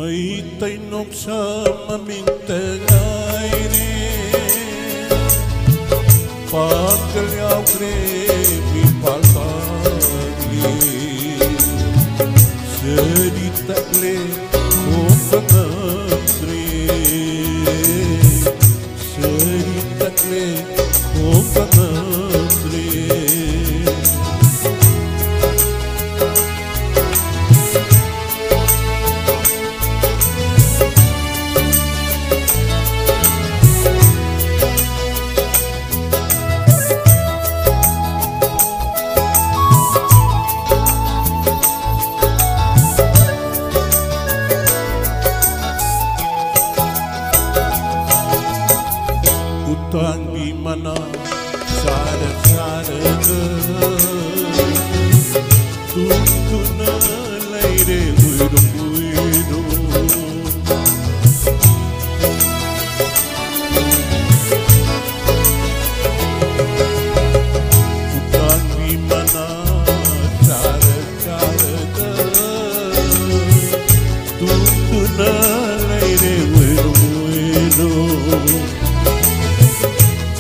May tainok sa mamintangay rin Pagkalyaw krepi palpagli Seditakle kong pangantri Seditakle kong pangantri Utang di mana cara-cara tuntun laire uidu Utang di mana cara-cara tuntun laire uidu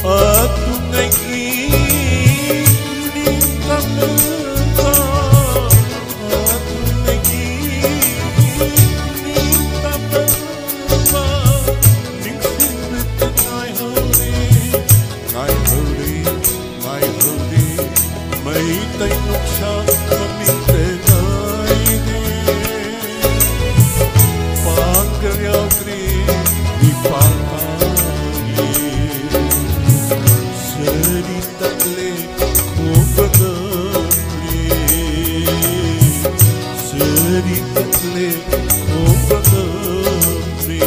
Aku naging kamera Aku naging kamera Ning sinbit ngay huli May tainok sa mamintangay din Pagkalyaw kring ipalpagli Seditakle kong pangantri Seditakle kong pangantri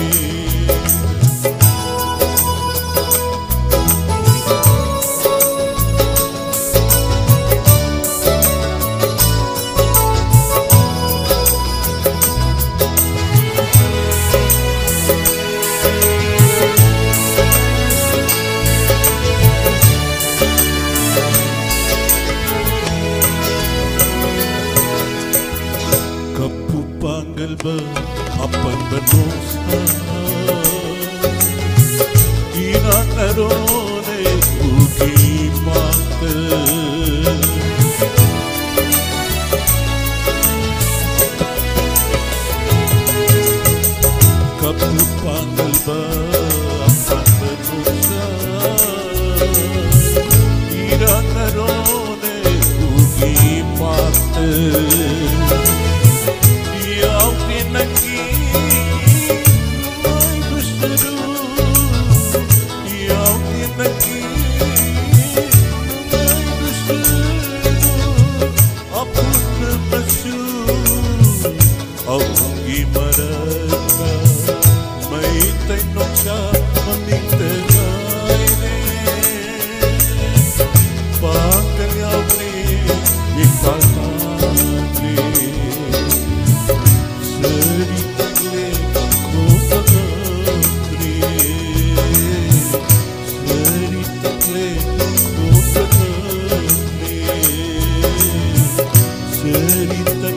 Kapupanggal ba apan banosa Inanarone ukimate Kapupanggal ba apan banosa Inanarone ukimate Yang pinaging may gusto Yang pinaging may gusto Ako na masu Ang imarata May tainok sa mamintangay rin Pagkalyaw rin ipalpagli Seditakle kong pangantri Seditakle kong pangantri Seditakle